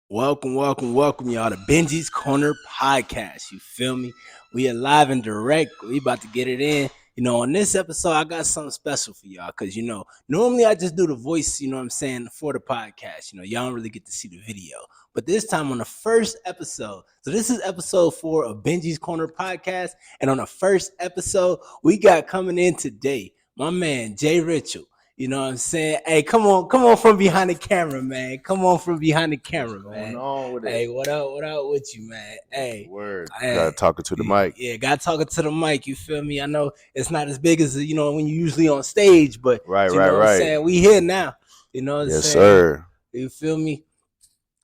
Welcome, y'all to Benji's Corner Podcast. You feel me? We are live and direct. We about to get it in. On this episode, I got something special for y'all because, normally I just do the voice, what I'm saying, for the podcast. Y'all don't really get to see the video. But this time on the first episode, so this is episode 4 of Benji's Corner Podcast. And on the first episode, we got coming in today, my man, JRichol. You know what I'm saying? Hey, come on from behind the camera, man. Come on from behind the camera, What's man. going on with it? Hey, what up with you, man? Hey, Word. hey, Got talking to the mic. Yeah, got talking to the mic. You feel me? I know it's not as big as when you're usually on stage, but Right. what I'm saying? We here now. You know what I'm Yes, saying? sir. You feel me?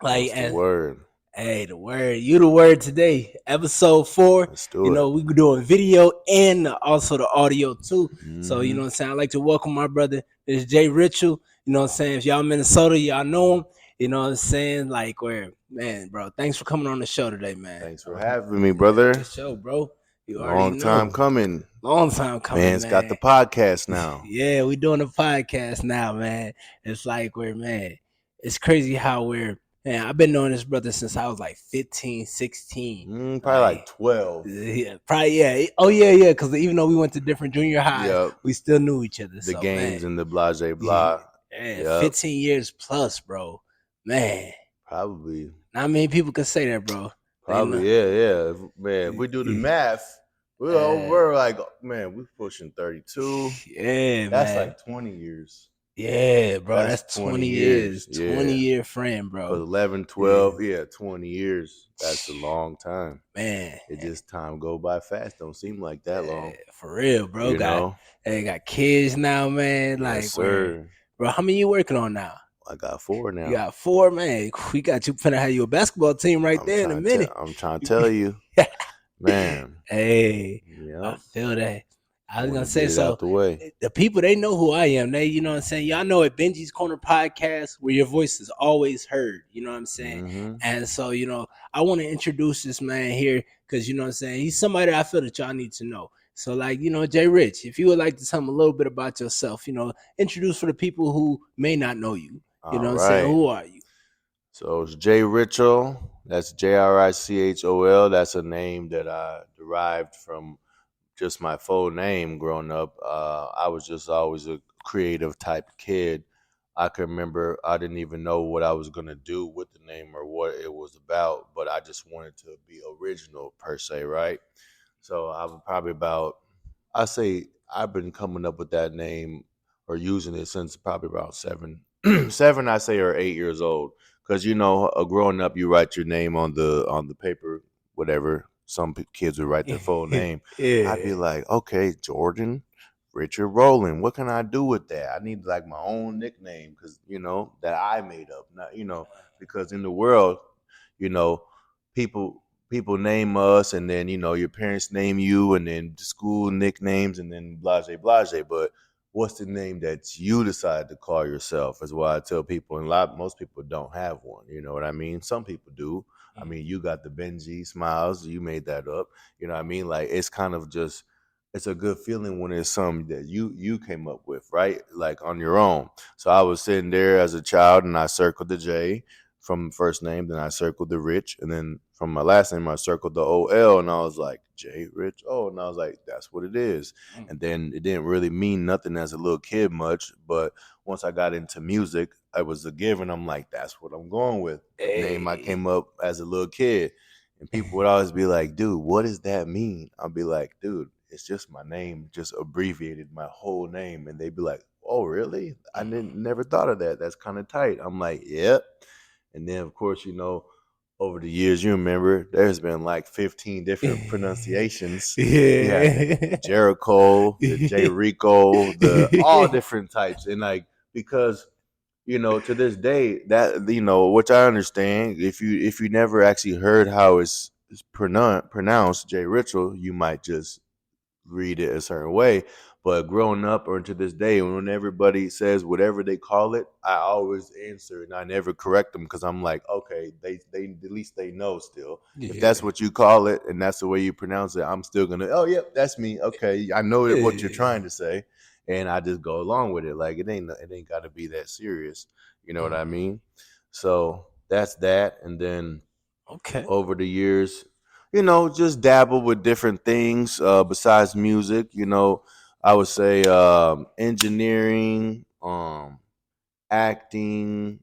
Like, What's the word? Hey, the word. You the word today. Episode 4. Let's do it. We doing video and also the audio too. So, you know what I'm saying? I'd like to welcome my brother. It's JRichol. You know what I'm saying? If y'all Minnesota, y'all know him. You know what I'm saying? Like, man, bro, thanks for coming on the show today, man. Thanks for having me, brother. The show, bro. You Long time coming. Long time coming, Man's got the podcast now. Yeah, we doing the podcast now, man. It's like it's crazy how man, I've been knowing this brother since I was like 15, 16. Probably like 12. Yeah, probably, yeah. Oh, yeah, because even though we went to different junior highs, we still knew each other. The games and the blah, blah. Yeah, 15 years plus, bro. Man. Probably. Not many people can say that, bro. Probably, yeah. Man, if we do the math, we're like, man, we're pushing 32. Yeah, That's like 20 years. Yeah, bro, that's 20 years. 20-year friend, bro. 11, 12, 20 years. That's a long time. Man. It just time go by fast. Don't seem like that long. For real, bro. Got kids now, man. Like, yes, sir. Bro, how many you working on now? I got 4 now. You got 4, man. We got you finna have you a basketball team there in a minute. I'm trying to tell you. Man. Hey, I feel that. I was gonna say, so the people, they know who I am. They, you know what I'm saying? Y'all know at Benji's Corner Podcast where your voice is always heard. You know what I'm saying? And so, I want to introduce this man here because, you know what I'm saying? He's somebody I feel that y'all need to know. So, like, JRich, if you would like to tell them a little bit about yourself, introduce for the people who may not know you. You know what I'm saying? Who are you? So it's JRichol. That's JRichol. That's a name that I derived from just my full name growing up. I was just always a creative type kid. I can remember I didn't even know what I was going to do with the name or what it was about, but I just wanted to be original per se, right? So I was probably I say I've been coming up with that name or using it since probably about 7, I say, or 8 years old. Because, growing up, you write your name on the paper, whatever. Some kids would write their full name. I'd be like, okay, Jordan, Richard Rowland. What can I do with that? I need like my own nickname because, that I made up. Not, because in the world, people name us and then, your parents name you and then the school nicknames and then blase. But what's the name that you decide to call yourself is what I tell people. And most people don't have one. You know what I mean? Some people do. I mean, you got the Benji Smiles. You made that up. You know what I mean? Like, it's kind of just, it's a good feeling when it's something that you came up with, right? Like on your own. So I was sitting there as a child and I circled the J from first name. Then I circled the Rich. And then from my last name, I circled the OL. And I was like, JRichol. And I was like, that's what it is. And then it didn't really mean nothing as a little kid much. But once I got into music, it was a given. I'm like, that's what I'm going with. The name I came up as a little kid. And people would always be like, dude, what does that mean? I'll be like, dude, it's just my name, just abbreviated my whole name. And they'd be like, oh, really? I never thought of that. That's kind of tight. I'm like, yep. And then, of course, over the years, you remember, there's been like 15 different pronunciations. Yeah. JRichol, the JRichol, all different types. And like, because, to this day, that, which I understand, if you never actually heard how it's pronounced, JRichol, you might just read it a certain way. But growing up or to this day, when everybody says whatever they call it, I always answer and I never correct them because I'm like, okay, they at least they know still. If that's what you call it and that's the way you pronounce it, I'm still gonna, oh yep, that's me. Okay, I know what you're trying to say, and I just go along with it. Like it ain't got to be that serious. You know what I mean? So that's that. And then Okay. over the years, just dabble with different things besides music. I would say engineering, acting.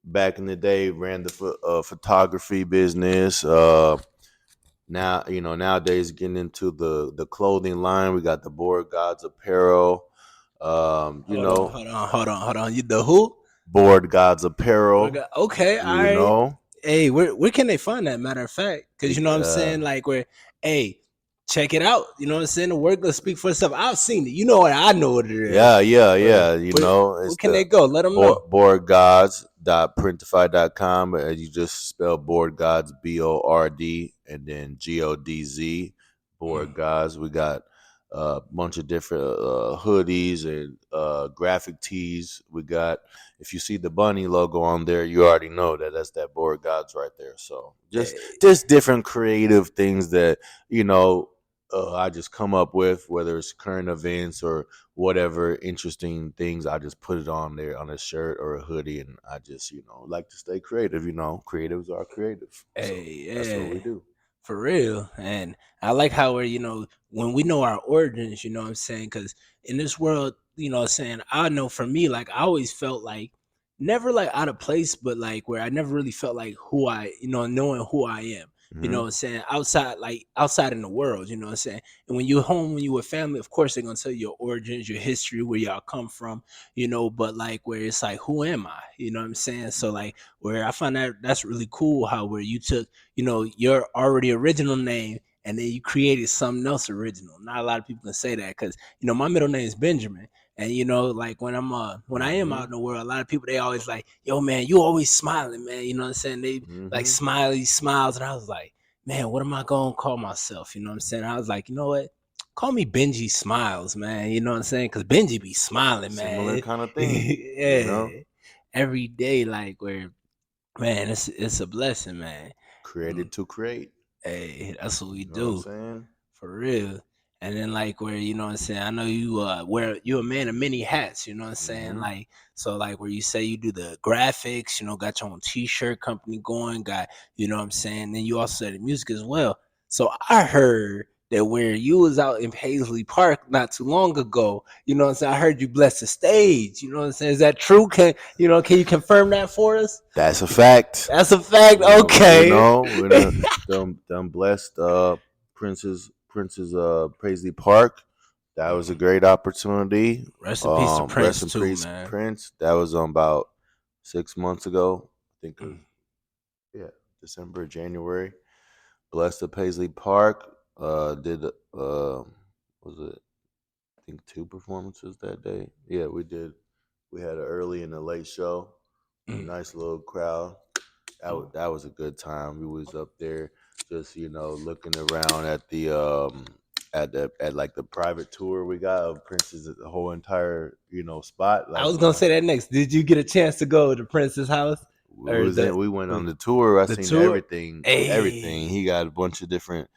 Back in the day, ran the photography business. Now, nowadays, getting into the clothing line, we got the Board Gods Apparel. You Hold on, know, hold on. You the who? Board Gods Apparel. Okay, all You right. know, Hey, where can they find that? Matter of fact, because you it, know what I'm saying, like where, hey, check it out. You know what I'm saying. The work gonna speak for itself. I've seen it. You know what? I know what it is. yeah, yeah, Where yeah. where It's can the they go? Let them know. boardgods.printify.com. You just spell board gods, BORD, and then GODZ. Board Mm. gods. We got a bunch of different hoodies and graphic tees. We got, if you see the bunny logo on there, you already know that's that board gods right there. So Hey, just different creative things that, you know, I just come up with, whether it's current events or whatever interesting things. I just put it on there on a shirt or a hoodie, and I just like to stay creative. Creatives are creative, so hey, that's what we yeah. do. For real. And I like how we're, when we know our origins, you know what I'm saying? Because in this world, you know what I'm saying, I know for me, like, I always felt like never like out of place, but like where I never really felt like who I, knowing who I am. You know Hmm. what I'm saying? Outside in the world, you know what I'm saying? And when you're home, when you with family, of course they're gonna tell you your origins, your history, where y'all come from, but like where it's like, who am I? You know what I'm saying? So like where I find that's really cool how where you took your already original name and then you created something else original. Not a lot of people can say that because my middle name is Benjamin. And like when I am out Hmm. in the world, a lot of people they always like, yo man, you always smiling, man. You know what I'm saying? They like Hmm. smiley smiles, and I was like, man, what am I gonna call myself? You know what I'm saying? I was like, you know what? Call me Benji Smiles, man. You know what I'm saying? Because Benji be smiling, Similar man. kind of thing, you Yeah, know. every day, like where man, it's a blessing, man. Created to create. Hey, that's what we You know what I'm do. saying? For real. And then like where what I'm saying, I know you wear you're a man of many hats, you know what I'm saying? Hmm. Like so like where you say you do the graphics, got your own t-shirt company going, got what I'm saying, then you also said the music as well. So I heard that where you was out in Paisley Park not too long ago, you know what I'm saying? I heard you blessed the stage, you know what I'm saying? Is that true? Can you confirm that for us? That's a fact. That's a fact. Okay. We done blessed Prince's Paisley Park. That was a great opportunity. Rest in peace to Rest Prince in too, peace, man. Prince. That was about 6 months ago. I think it was, Mm. yeah, December, January. Blessed the Paisley Park. Did was it, I think, two performances that day. Yeah, we did. We had an early and a late show. A Mm. nice little crowd. That was a good time. We was up there just looking around at the at like the private tour we got of Prince's whole entire spot. I Like was gonna say that next. Did you get a chance to go to Prince's house or we went on the tour. I the seen tour? everything. He Hey, got a bunch of different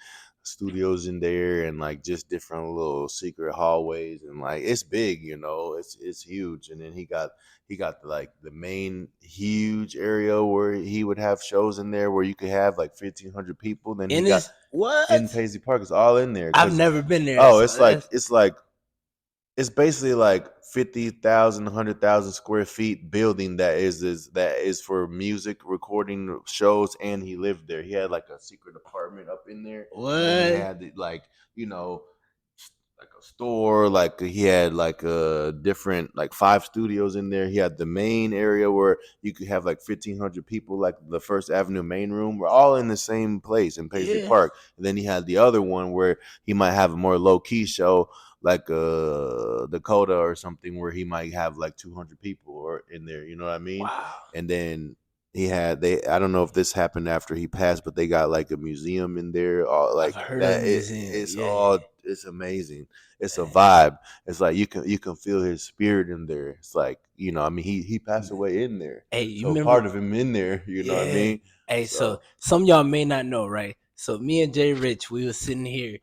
studios in there and like just different little secret hallways, and like it's big, it's huge. And then he got like the main huge area where he would have shows in there where you could have like 1,500 people. Then he in got this what? in Paisley Park, it's all in there I've because never been there, oh, so that's it's basically like 50,000, 100,000 square feet building that is for music recording shows. And he lived there. He had like a secret apartment up in there, and then he what? had like like a store. Like he had like a different like 5 studios in there. He had the main area where you could have like 1,500 people, like the First Avenue main room. We're all in the same place in Paisley Yeah. Park. And then he had the other one where he might have a more low key show, like Dakota or something, where he might have like 200 people or in there. You know what I mean? Wow. And then I don't know if this happened after he passed, but they got like a museum in there, all I've like heard of the that. museum. Yeah. It's amazing. It's a vibe. It's like you can feel his spirit in there. It's like, I mean, he passed away in there, Hey, you so remember? part of him in there. You know what I Yeah. mean? Hey, so So some of y'all may not know, right? So me and Jay Rich, we was sitting here.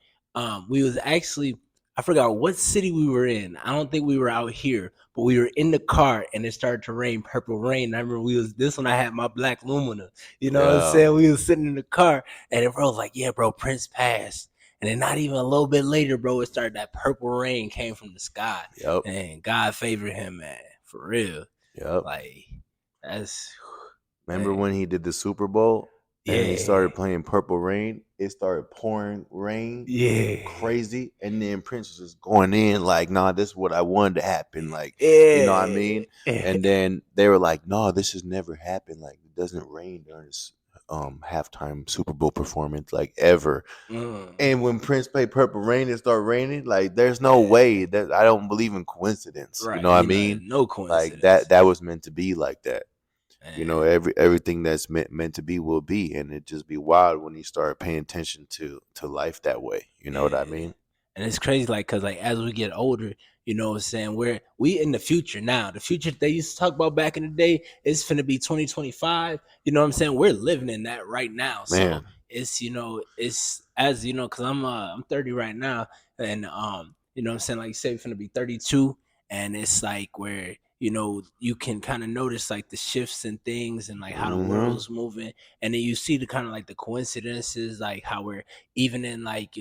We was actually I forgot what city we were in. I don't think we were out here, but we were in the car and it started to rain, purple rain. I remember we was this one. I had my black Lumina. You know what I'm Yeah. saying? We was sitting in the car and the bro was like, "Yeah, bro, Prince passed." And then not even a little bit later, bro, it started that purple rain came from the sky, Yep. and God favored him, man, for real. Yep. Like that's Remember man, when he did the Super Bowl and he yeah, started playing Purple Rain? It started pouring rain yeah, crazy, and then Prince was just going in like, "Nah, this is what I wanted to happen." Like, you know what I yeah. mean? And then they were like, "No, this has never happened. Like, it doesn't rain during this halftime Super Bowl performance like ever." Mm, And when Prince played Purple Rain, it started raining. Like, there's no way that I don't believe in coincidence. You right. know what I You know, mean? no Like coincidence. that was meant to be like that. You know, Man, everything that's meant to be will be, and it just be wild when you start paying attention to life that way. You know what I yeah. mean? And it's crazy, like, cause like as we get older, you know what I'm saying, we in the future now. The future they used to talk about back in the day, it's finna be 2025. You know what I'm saying? We're living in that right now. So Man. it's it's as cause I'm 30 right now, and you know what I'm saying, like you say, finna be 32, and it's like where you can kind of notice like the shifts and things and like how the Mm-hmm. world's moving, and then you see the kind of like the coincidences, like how we're even in like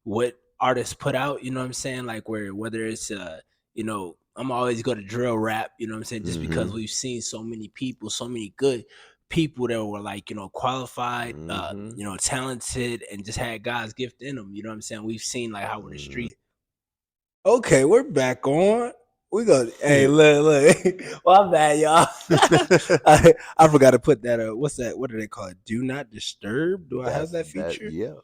what artists put out, you know what I'm saying? Like whether it's I'm always go to drill rap, you know what I'm saying, just because Mm-hmm. we've seen so many people, so many good people that were like, qualified, Mm-hmm. talented and just had God's gift in them, you know what I'm saying? We've seen like how were the Mm-hmm. streets. Okay, we're back on. We go. Hey, look. Well, I'm bad, y'all. I forgot to put that. What's that? What do they call it? Do not disturb. Do I have That's that that. feature? Yeah.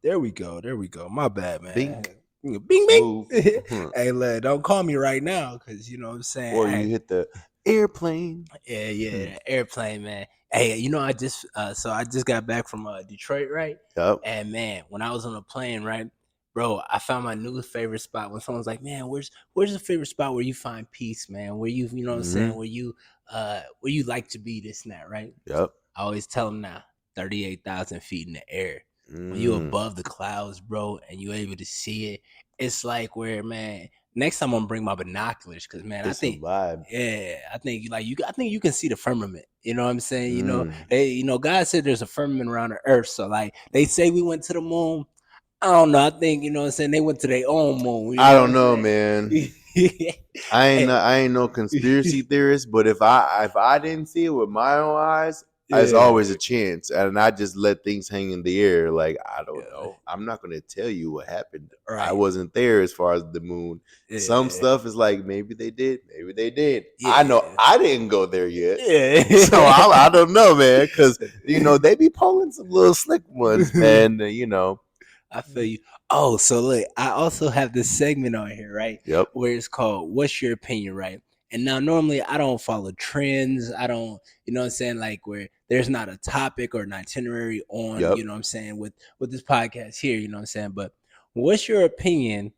There we go. There we go. My bad, man. Bink. Bing, bing. Smooth. Hey, look, don't call me right now, because you know what I'm saying. Or you Hey, hit the airplane. yeah, yeah, airplane, man. Hey, I just I just got back from Detroit, right? Yep. And man, when I was on the plane, right, bro, I found my new favorite spot. When someone's like, "Man, where's the favorite spot where you find peace, man? Where you know what I'm saying? Mm-hmm. Where you like to be, this and that, right?" Yep. I always tell them now, 38,000 feet in the air. When you Mm. above the clouds, bro, and you able to see it, it's like where, man. Next time I'm gonna bring my binoculars, because man, I It's a think, vibe. yeah, I think like I think you can see the firmament. You know what I'm saying? Mm. God said there's a firmament around the earth. So like they say we went to the moon. I don't know. I think what I'm saying, they went to their own moon. You I know what don't I'm know, saying? man. Hey, I ain't no conspiracy theorist, but if I didn't see it with my own eyes, there's always a yeah, chance, and I just let things hang in the air. Like, I don't yeah, know. I'm not gonna tell you what happened. I right. wasn't there as far as the moon. Some Yeah, stuff is like maybe they did, maybe they did. I know yeah, I didn't go there yet, so I yeah. don't know, man. Because they be pulling some little slick ones, man. I feel you. Oh, so look, I also have this segment on here, right? Yep, Where it's called "What's Your Opinion?" Right? And now, normally, I don't follow trends. I don't, you know what I'm saying? Like where there's not a topic or an itinerary on, yep. you know what I'm saying, with this podcast here, you know what I'm saying. But what's your opinion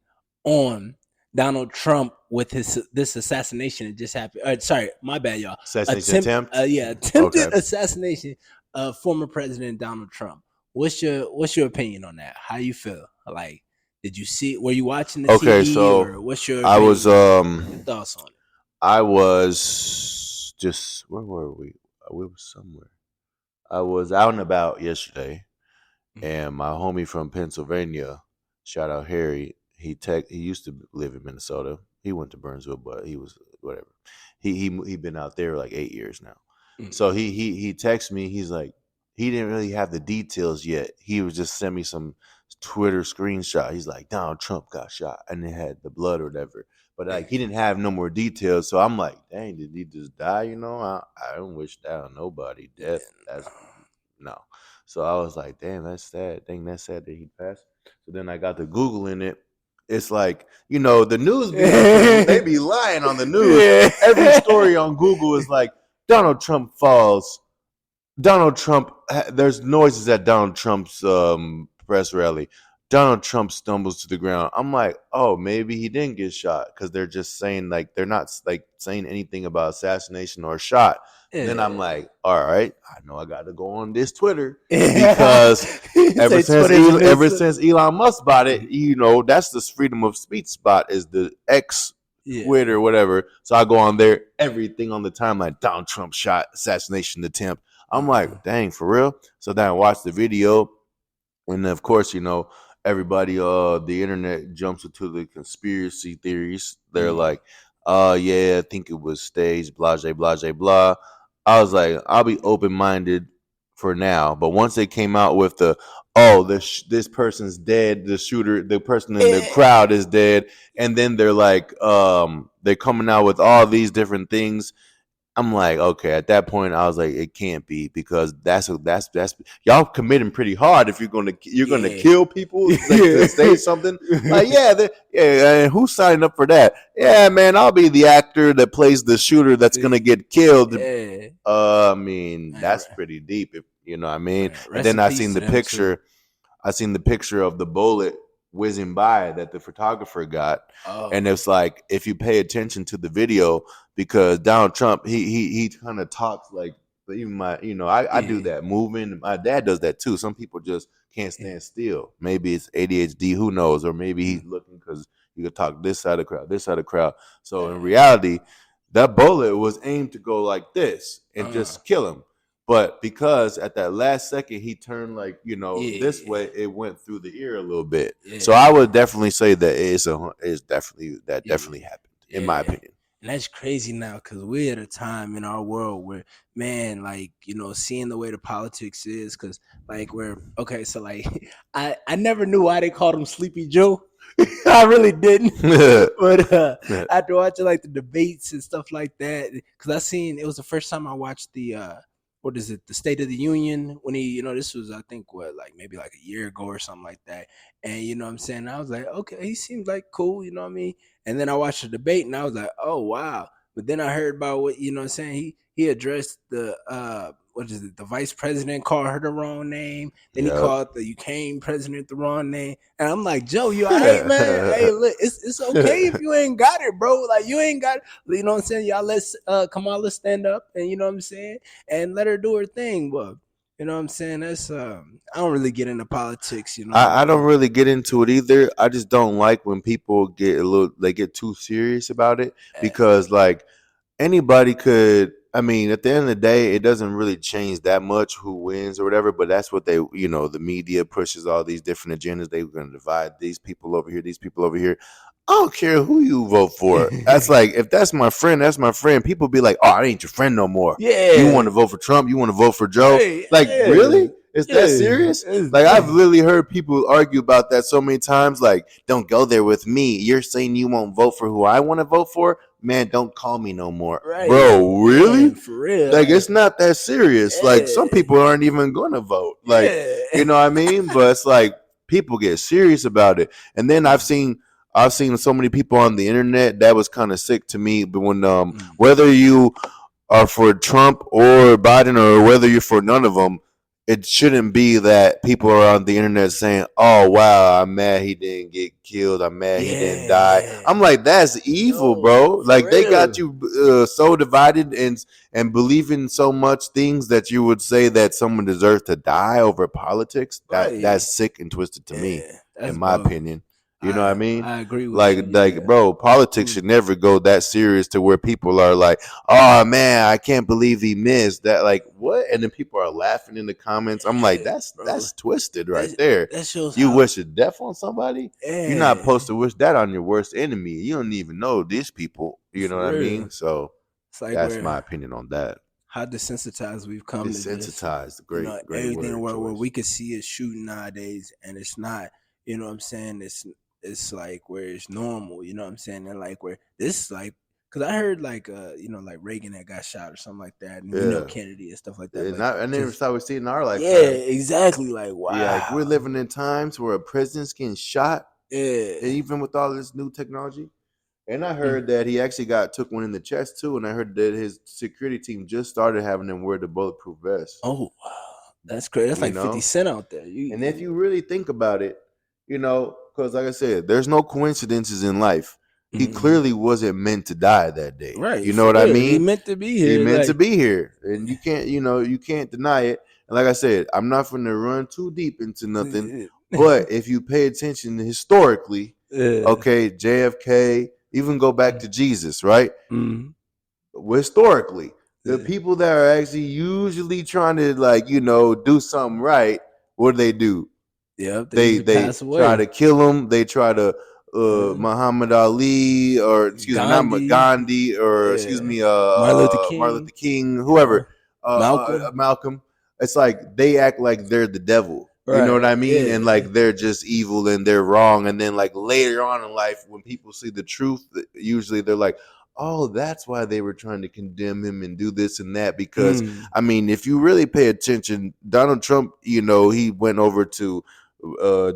on Donald Trump with his this assassination that just happened? Sorry, my bad, y'all. Assassination attempt. Attempted Okay. assassination of former President Donald Trump. What's your opinion on that? How you feel? Like, did you see? Were you watching the Okay, TV, or so what's your I was opinion? Your thoughts on I was just where were we? We were somewhere. I was out and about yesterday, it? Mm-hmm. and my homie from Pennsylvania, shout out Harry. He used to live in Minnesota. He went to Burnsville, but he was whatever. He been out there like 8 years now. So Mm-hmm. he texted me. He's like, he didn't really have the details yet. He was just sent me some Twitter screenshot. He's like, Donald Trump got shot, and it had the blood or whatever. But like, he didn't have no more details. So I'm like, dang, did he just die? I don't wish that on nobody. Death. That's no. So I was like, damn, that's sad. Dang, that's sad that he passed. So then I got to Googling it. It's like, the news be they Yeah. be lying on the news. Yeah. Every story on Google is like Donald Trump falls. Donald Trump. There's noises at Donald Trump's press rally. Donald Trump stumbles to the ground. I'm like, oh, maybe he didn't get shot, because they're just saying, like, they're not like saying anything about assassination or shot. And then I'm Yeah. like, all right, I know I got to go on this Twitter Yeah. because ever Say since Twitter's a Elon, new. ever since Elon Musk bought it, that's the freedom of speech spot is the X Yeah. Twitter, whatever. So I go on there, everything on the timeline, Donald Trump shot, assassination attempt. I'm like, dang, for real? So then I watched the video, and of course, everybody, the internet jumps into the conspiracy theories. They're like, yeah, I think it was staged, blah, blah, blah, blah, blah. I was like, I'll be open minded for now. But once they came out with this person's dead, the shooter, the person in the Yeah. crowd is dead, and then they're like, they're coming out with all these different things. I'm like, okay. At that point, I was like, it can't be because that's y'all committing pretty hard if you're gonna Yeah. kill people like to say something. Like, yeah, and who's signing up for that? Yeah, man, I'll be the actor that plays the shooter that's gonna get killed. Yeah. I mean, Man, that's pretty deep, if you know what I mean. man, And rest then in peace to them too. I seen the picture of the bullet whizzing by that the photographer got, Oh. and it's like if you pay attention to the video, because Donald Trump he kind of talks like even I do Yeah. that moving. My dad does that too. Some people just can't Yeah. stand still. Maybe it's ADHD, who knows, or maybe he's looking because you could talk this side of the crowd, this side of the crowd. So in reality, that bullet was aimed to go like this and just kill him. But because at that last second he turned like this Yeah. way, it went through the ear a little bit. So Yeah. I would definitely say that it's definitely Yeah. happened in my Yeah. opinion. And that's crazy now because we're at a time in our world where, man, like, seeing the way the politics is, because, like, okay, so, like, I never knew why they called him Sleepy Joe. I really didn't. But after watching, like, the debates and stuff like that, because it was the first time I watched what is it, the State of the Union, when this was, I think, like, maybe like a year ago or something like that. And, what I'm saying? I was like, okay, he seems like cool, you know what I mean? And then I watched the debate and I was like, oh wow. But then I heard about what I'm saying. He addressed the what is it, the vice president called her the wrong name. Then he Yep. called the Ukraine president the wrong name. And I'm like, Joe, you all right, man? Hey, look, it's okay if you ain't got it, bro. Like you ain't got it. You know what I'm saying? Y'all let's come on, let's stand up and you know what I'm saying? And let her do her thing. But you know what I'm saying? That's I don't really get into politics, I don't really get into it either. I just don't like when people they get too serious about it because like anybody could. I mean, at the end of the day, it doesn't really change that much who wins or whatever. But that's what the media pushes all these different agendas. They're going to divide these people over here, these people over here. I don't care who you vote for. That's like if that's my friend, that's my friend. People be like, "Oh, I ain't your friend no more. You want Yeah. to vote for Trump? You want to vote for Joe? Right. Like, Yeah. really? Is that Yeah. serious?" Like I've literally heard people argue about that so many times. Like, don't go there with me. You're saying you won't vote for who I want to vote for. Man, don't call me no more, Right. bro. Really? Man, for real. Like, Like, it's not that serious. Like, yeah. some people aren't even gonna vote. Like, Yeah. you know what I mean? But it's like people get serious about it. And then I've seen so many people on the internet that was kind of sick to me. But when whether you are for Trump or Biden or whether you're for none of them, it shouldn't be that people are on the internet saying, "Oh wow, I'm mad he didn't get killed. I'm mad he didn't Yeah. die." Yeah. I'm like, that's evil, No, bro. for Like they got real. you so divided and believing so much things that you would say that someone deserves to die over politics. Right. That's sick and twisted to me, Yeah. in That's my bogus. opinion. You know what I I mean? I agree with Like, you. like, Yeah. bro, politics Mm. should never go that serious to where people are like, "Oh man, I can't believe he missed that." Like, what? And then people are laughing in the comments. I'm like, Yeah, that's bro. that's twisted right That there. that shows You how. wish a death on somebody? You're not Yeah. supposed to wish that on your worst enemy. You don't even know these people. You know For what I real. mean? So It's like that's my we're opinion on that. how desensitized we've come to this. Desensitized, great Everything word where choice. we could see is shooting nowadays, and it's not. You know what I'm saying? It's like where it's normal. You know what I'm saying? And like where this like, because I heard like like Reagan that got shot or something like that, and Yeah, Kennedy and stuff like that. and But I never just saw we see it in our yeah, lifetime. exactly. Like Yeah, like we're wow. living in times where a president's getting shot, and Yeah. even with all this new technology. And I Mm. heard that he actually took one in the chest too. And I heard that his security team just started having him wear the bulletproof vest. Oh wow. That's crazy. That's You like 50 know, Cent out there. and if you really think about it, because like I said, there's no coincidences in life. he clearly wasn't meant to die that day. Right, You know for what I real. He mean? meant to be He here. meant to Like, be here, and you can't deny it. And like I said, I'm not going to run too deep into nothing, but if you pay attention historically, okay, JFK, even go back to Jesus, right? Historically, the people that are actually usually trying to do something right, what do? Yep, they They usually they pass try away. to kill him. They try to Muhammad Ali, or excuse me, not Gandhi, Gandhi, or excuse yeah, me, Martin Luther Martin Luther King, King, you know, whoever, Malcolm. Malcolm. It's like they act like they're the devil. You know what Right, I mean? And yeah. like they're just evil and they're wrong. And then like later on in life, when people see the truth, usually they're like, oh, that's why they were trying to condemn him and do this and that. Because I mean, if you really pay attention, Donald Trump, he went over to uh,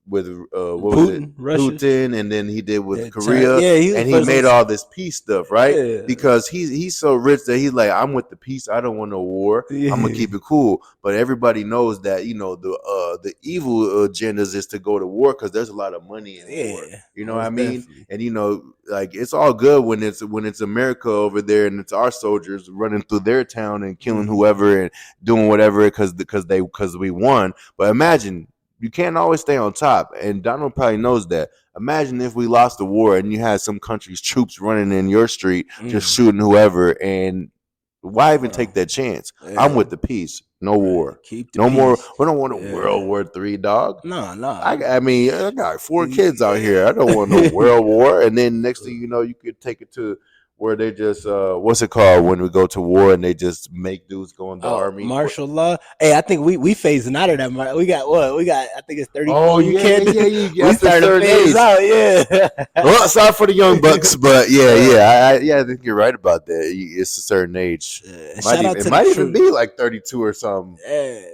with what was it, Putin, Russia. Putin, and then he did with Yeah, Korea, yeah, he was and the he first made one. all this peace stuff, right? Yeah. Because he's so rich that he's like, I'm with the peace. I don't want no war. I'm gonna Yeah. keep it cool. But everybody knows that the evil agendas is to go to war because there's a lot of money in war. Yeah, You know what I most mean? definitely. And like it's all good when it's America over there and it's our soldiers running through their town and killing whoever and doing whatever because we won. But imagine you can't always stay on top, and Donald probably knows that. Imagine if we lost the war and you had some country's troops running in your street just shooting whoever, and why even take that chance? I'm with the peace, no war, Keep the no more. peace. We don't want a Yeah. World War III, dog. No, no. I mean, I got 4 kids out here. I don't want no world war. And then next thing you know, you could take it to where they just what's it called when we go to war and they just make dudes go in the Oh, army. martial law. Hey, I think we phasing out of that. We got what? We got. I think it's Oh 34. You yeah, can't. yeah. We After a starting to certain phase age. out. Yeah. Well, sorry for the young bucks, but I think you're right about that. It's a certain age. Shout out It to the might even troops. be like 32 or something.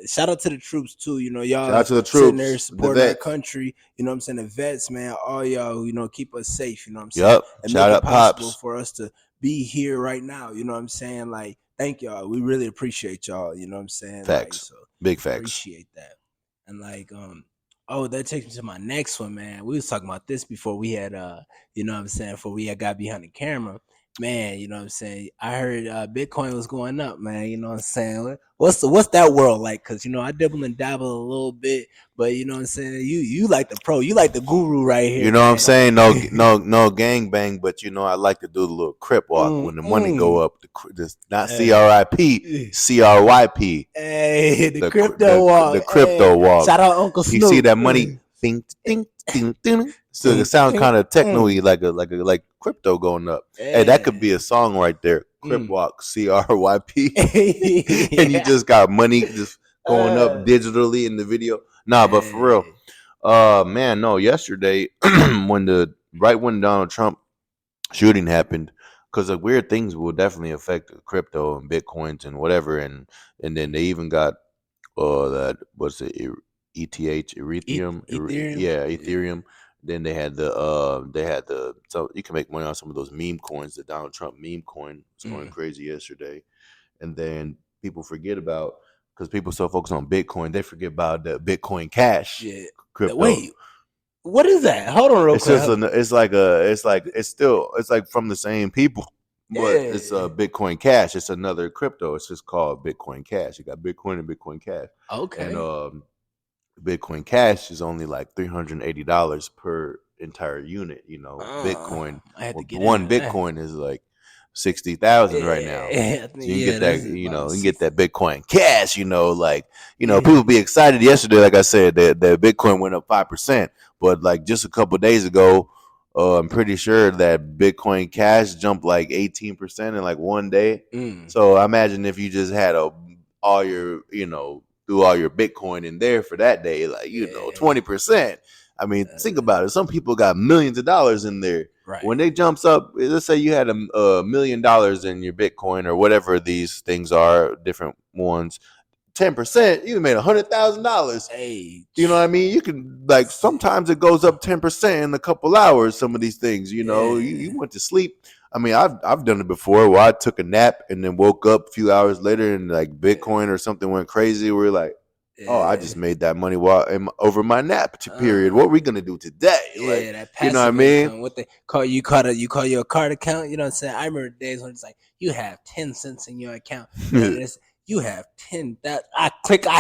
Shout out to the troops too. You know, Shout y'all out to the sitting there troops, the supporting our vets. country. You know what I'm saying? The vets, man, all y'all who, keep us safe, you know what I'm saying? Yep. And Shout make it out possible pops. for us to be here right now. You know what I'm saying? Like, thank y'all. We really appreciate y'all. You know what I'm saying? Like, Facts. so Big facts. appreciate that. And like, oh, that takes me to my next one, man. We was talking about this before we had you know what I'm saying, before we had got behind the camera. Man, you know what I'm saying? I heard Bitcoin was going up, man. You know what I'm saying? What's that world like? Because I dibble and dabble a little bit, but you know what I'm saying? You like the pro, you like the guru right here, You know what I'm man. saying? No gang bang, but I like to do the little crip walk when the money go up. Not CRIP, CRYP. Hey, the The crypto walk. the crypto walk. Shout out Uncle You see Snoop. that money? Ding, ding, ding, ding. So it sounds kind of techno-y, like crypto going up. Hey, that could be a song right there. Crip walk, CRYP, and you just got money just going up digitally in the video. Nah, but for real, man, no. Yesterday, when Donald Trump shooting happened, because weird things will definitely affect crypto and bitcoins and whatever, and then they even got that what's it, Ethereum, Ethereum. yeah, Ethereum. Then they had the so you can make money on some of those meme coins. The Donald Trump meme coin was going crazy yesterday, and then people forget about, because people so focused on Bitcoin, they forget about the Bitcoin Cash crypto. Wait, what is that? Hold on, real It's quick. just it's like from the same people, but it's a Bitcoin Cash. It's another crypto. It's just called Bitcoin Cash. You got Bitcoin and Bitcoin Cash. Okay. And Bitcoin Cash is only like $380 per entire unit. Bitcoin. I had to get One into that. Bitcoin is like 60,000 right now. So you can get that. You can get that Bitcoin Cash. People be excited yesterday. Like I said, that Bitcoin went up 5%, but like just a couple days ago, I'm pretty sure that Bitcoin Cash jumped like 18% in like one day. So I imagine if you just had all your threw all your Bitcoin in there for that day, like 20%. I mean, think about it. Some people got millions of dollars in there. Right. When it jumps up, let's say you had $1 million in your Bitcoin or whatever these things are, different ones. 10%, you made $100,000. Hey, you know what I mean? You can sometimes it goes up 10% in a couple hours. Some of these things, you went to sleep. I mean, I've done it before where I took a nap and then woke up a few hours later and like Bitcoin or something went crazy. We're like, Oh, I Yeah. just made that money while over my nap period. Uh, What are we gonna do today? Like, yeah, that you know what I passive mean? income. What they you call your card account. You know what I'm saying? I remember days when it's like you have 10 cents in your account, and it's you have 10. That I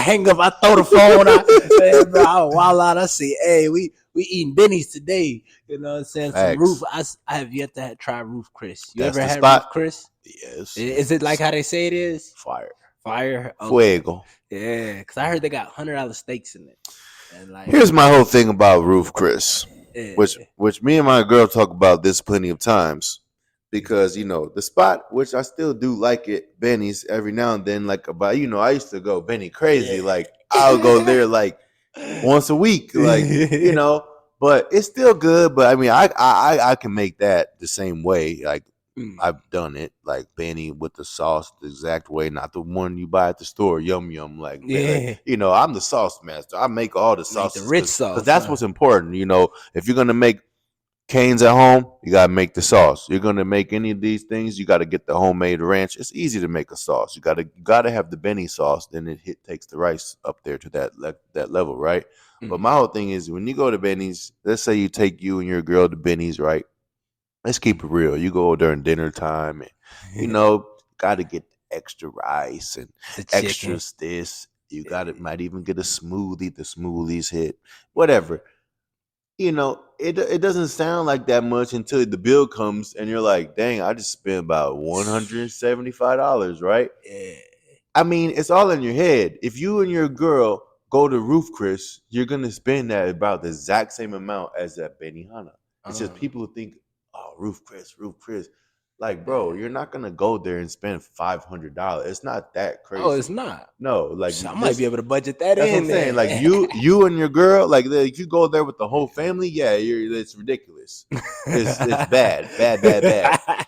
hang up, I throw the phone out, man, bro. I wild out. I say, hey, we eating Benny's today. You know what I'm saying? Some roof. Facts. I have yet to try roof Chris. You That's ever the had roof spot. Chris? Yes. Is it like how they say it is? Fire. Fire. Okay. Fuego. Yeah, because I heard they got $100 steaks in it, and like, Here's my whole thing about Roof Chris, which yeah, which me and my girl talk about this plenty of times, because the spot, which I still do like it, Benny's every now and then, like about I used to go Benny crazy, like I'll go there like once a week, like you yeah. know, but it's still good. But I mean, I can make that the same way, like. Mm, I've done it like Benny with the sauce the exact way, not the one you buy at the store. Yum yum, like yeah, I'm the sauce master. I make all the like the sauces rich because sauce, that's huh? what's important. If you're gonna make Canes at home, you gotta make the sauce. You're gonna make any of these things, you gotta get the homemade ranch. It's easy to make a sauce. You gotta have the Benny sauce. Then takes the rice up there to that level, right? But my Mm, whole thing is when you go to Benny's, let's say you and your girl to Benny's, right? Let's keep it real. You go during dinner time and got to get extra rice and the chicken. extras this. You got it, Yeah. might even get a smoothie. The smoothies hit, whatever. It doesn't sound like that much until the bill comes and you're like, dang, I just spent about $175, right? Yeah. I mean, it's all in your head. If you and your girl go to Roof Chris, you're gonna spend that about the exact same amount as at Benihana. It's just Uh, people who think, oh, Roof Chris. Like, bro, yeah. you're not gonna go there and spend $500. It's not that Oh, it's crazy. not. No, like So I might be just able to budget that that's what I'm in saying. Like there. you and your girl, like if you go there with the whole family, yeah, it's ridiculous. It's bad, bad, bad, bad.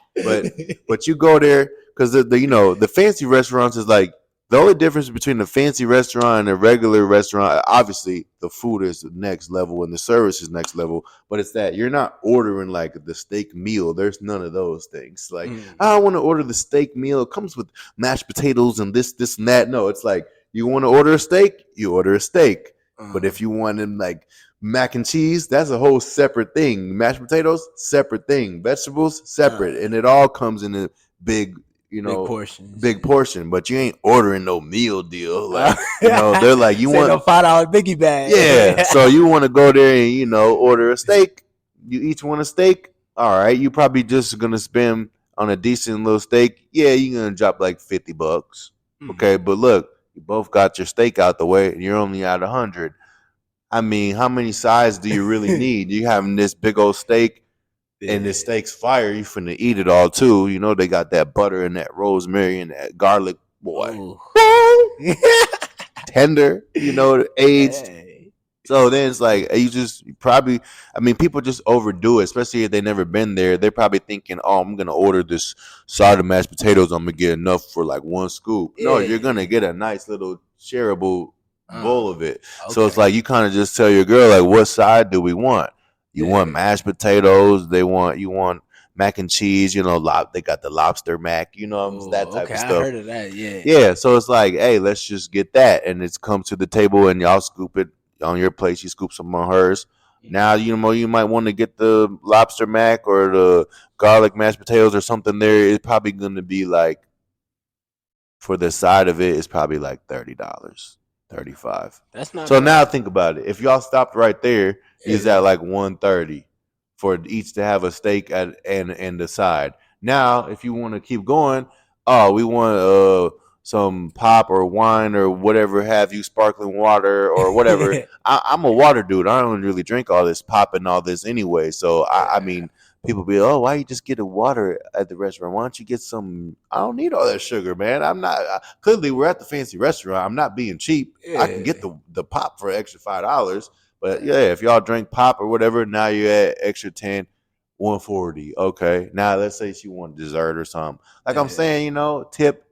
But you go there because the fancy restaurants is like the only difference between a fancy restaurant and a regular restaurant. Obviously, the food is the next level and the service is next level. But it's that you're not ordering like the steak meal. There's none of those things. Like I Mm, want to order the steak meal. It comes with mashed potatoes and this and that. No, it's like you want to order a steak, you order a steak. But uh, if you want them like mac and cheese, that's a whole separate thing. Mashed potatoes, separate thing. Vegetables, separate. uh, And it all comes in a big, big portions. big portion. But you ain't ordering no meal deal. Uh, Like, they're like, you say want, no $5 biggie yeah. bag. So you want to go there and, order a steak. You each want a steak. All right. You probably just going to spend on a decent little steak. Yeah, you're going to drop like $50. Okay. Mm, But look, you both got your steak out the way and you're only at 100. I mean, how many sides do you really need? You having this big old steak, and this yeah. steak's fire. You finna eat it all too. They got that butter and that rosemary and that garlic, boy. Oh. Tender, aged. Hey. So then it's like you probably. I mean, people just overdo it, especially if they never been there. They're probably thinking, "Oh, I'm gonna order this side of mashed potatoes. I'm gonna get enough for like one scoop." No, you're gonna Yeah. get a nice little shareable bowl Uh, of it. So it's okay. like you kind of just tell your girl like, "What side do we want? You want Yeah. mashed potatoes? You want mac and cheese? They got the lobster mac. That Oh, type okay. of I stuff." heard of that. Yeah. Yeah, so it's like, hey, let's just get that, and it's come to the table, and y'all scoop it on your plate. She scoops some on hers. Now you might want to get the lobster mac or the garlic mashed potatoes or something. There, it's probably going to be like for the side of it, it's probably like $30, 35. That's not So now bad. think about it. If y'all stopped right there, is at Yeah. like 130 for each to have a steak and the side. Now, if you want to keep going, oh, we want some pop or wine or whatever have you, sparkling water or whatever. I'm a water dude. I don't really drink all this pop and all this anyway. So I Yeah. mean, people be, oh, why you just get a water at the restaurant? Why don't you get some? I don't need all that sugar, man. I'm not. Clearly, we're at the fancy restaurant. I'm not being cheap. I can get Yeah. the pop for extra $5. But yeah, if y'all drink pop or whatever, now you're at extra 10, 140. Okay. Now let's say she want dessert or something. Like I'm Yeah. saying, tip.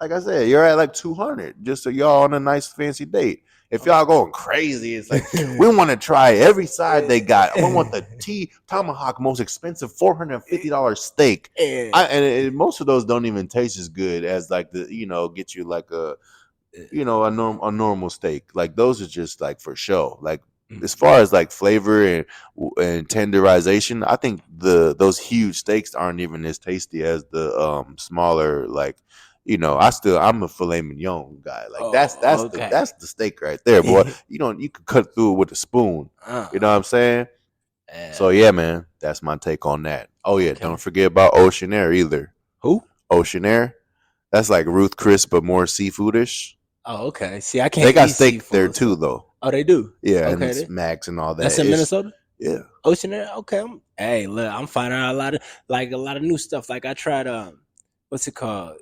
Like I said, you're at like 200 just so y'all on a nice fancy date. If y'all Okay. going crazy, it's like we want to try every side they got. We want the Yeah. tomahawk, most expensive $450 steak. Yeah. And most of those don't even taste as good as like get you like a a normal steak. Like those are just like for show. Like as Mm. far as like flavor and tenderization, I think those huge steaks aren't even as tasty as the smaller like. I'm a filet mignon guy. Like Oh, okay. that's the steak right there, boy. You could cut through it with a spoon. You know what uh, I'm saying? So yeah. yeah, man, that's my take on that. Oh yeah, don't Okay. forget about Ocean Air either. Who? Ocean Air, that's like Ruth Chris but more seafoodish. Oh, okay. See, I They can't got eat steak there seafood, too, so. though. Oh, they do. Yeah, and Okay, it's Max and all that's that. in It's Minnesota. yeah. Ocean Air. Okay. Hey, look, I'm finding out a lot of new stuff. Like I tried what's it called?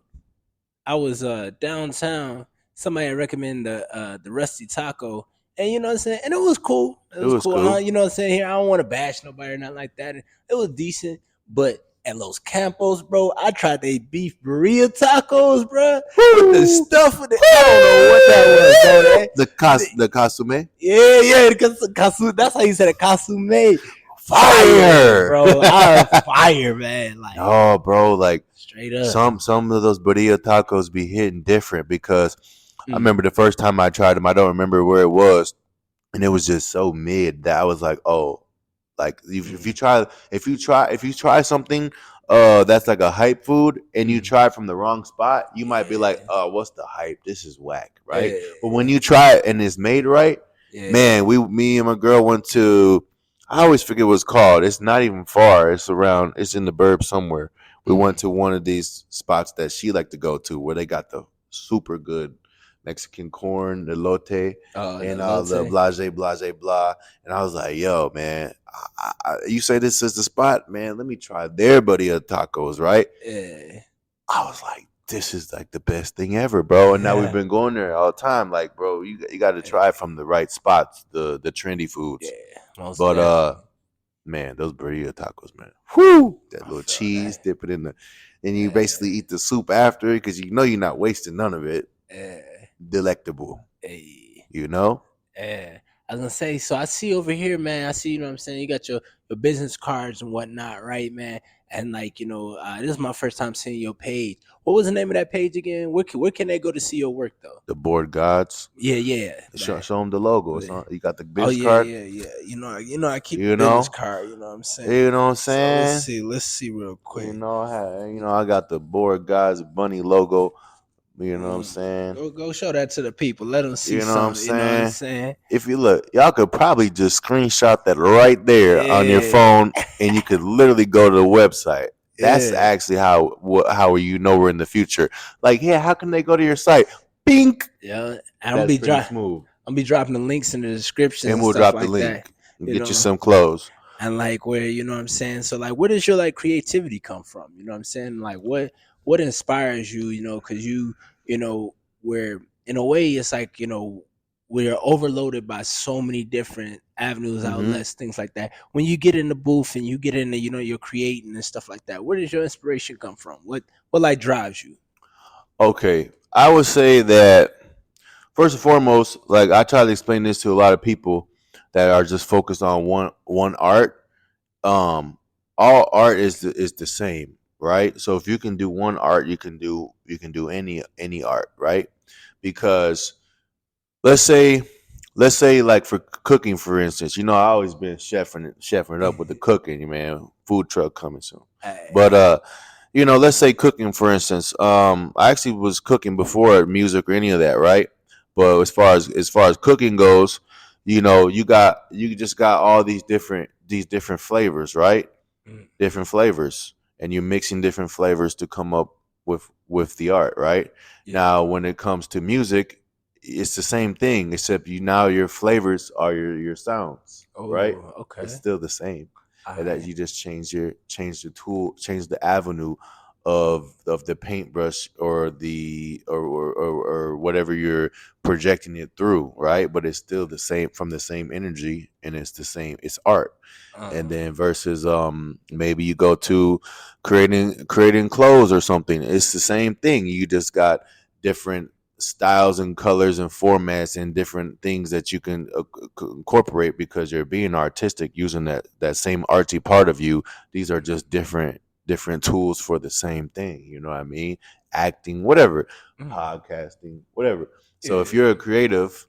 I was downtown. Somebody had recommended the Rusty Taco, and you know what I'm saying. And it was cool. It It was was cool. cool. You know what I'm saying. Here, I don't want to bash nobody or nothing like that. It was decent, but at Los Campos, bro, I tried they beef burrito tacos, bro, with the Woo! stuff with it. I don't know what that was, bro. The costume Yeah, because kasu. That's how you said it. Kasume. Fire, fire. bro. I fire, man. Like Oh, bro, like straight up. some of those burrito tacos be hitting different because I Mm, remember the first time I tried them. I don't remember where it was, and it was just so mid that I was like, oh, like mm, if you try something that's like a hype food and you mm. try it from the wrong spot, you might be like, Yeah, oh, what's the hype? This is whack, right? But yeah, when you try it and it's made right, yeah. man, me and my girl went to, I always forget what it's called. It's not even far. It's in the burb somewhere. We went Mm. to one of these spots that she liked to go to where they got the super good Mexican corn, elote, Oh, the and all the latte. blase blah. And I was like, yo, man, you say this is the spot, man. Let me try their burrito tacos, right? Yeah, I was like, this is like the best thing ever, bro. And now we've yeah, been going there all the time. Like, bro, you got to try it from the right spots, the trendy foods. yeah. Most But definitely. man, those burrito tacos, man. Whoo! That I little feel cheese, that. dip it in the, and you basically Yeah, eat the soup after because you know you're not wasting none of it. yeah. Delectable, Hey. you know. Yeah. I was gonna say, so I see over here, man. I see, you know what I'm saying. You got your business cards and whatnot, right, man? And like, this is my first time seeing your page. What was the name of that page again? Where can they go to see your work though? The board gods. Yeah, yeah, Show, man. show them the logo. Yeah. You got the Oh business yeah, card. yeah, yeah. I keep the You business know. card. You know what I'm saying. You know what I'm So saying. let's see real quick. I got the board guys bunny logo. You know what I'm Mm, saying. go show that to the people. Let them see You know what I'm something. You know what I'm saying. saying. If you look, y'all could probably just screenshot that right there on your Yeah, phone, and you could literally go to the website. That's yeah, actually how you know we're in the future. Like, yeah, how can they go to your site? Bink. yeah. That's pretty smooth. I'm be dropping the links in the descriptions And and we'll stuff drop the like that. link and You get you know, some clothes. and like where you know what I'm saying. So like, where does your like creativity come from? You know what I'm saying. Like what inspires you? You know, because you know where in a way it's like we're overloaded by so many different avenues, Hmm. outlets, things like that. When you get in the booth and you get into you're creating and stuff like that. Where does your inspiration come from? What like drives you? Okay, I would say that first and foremost, like I try to explain this to a lot of people that are just focused on one art. um all art is the same, right? So if you can do one art, you can do any art, right? Because let's say like for cooking, for instance, I always been chefing it up with the cooking, man. Food truck coming soon. But Hey, let's say cooking, for instance. I actually was cooking before music or any of that, right? But as far as cooking goes, you just got all these different flavors, right? mm, Different flavors, and you're mixing different flavors to come up with the art, right? yeah. Now, when it comes to music, it's the same thing, except your flavors are your sounds, right? Oh, It's okay. still the same, All and that right. you just change the tool, change the avenue of the paintbrush or the or whatever you're projecting it through, right? But it's still the same, from the same energy, and it's the same, it's art. And Uh, then versus maybe you go to creating clothes or something, it's the same thing. You just got different styles and colors and formats and different things that you can incorporate because you're being artistic using that same artsy part of you. These are just different tools for the same thing, you know what I mean? acting, whatever, Mm. podcasting, whatever. So if Yeah. you're a creative,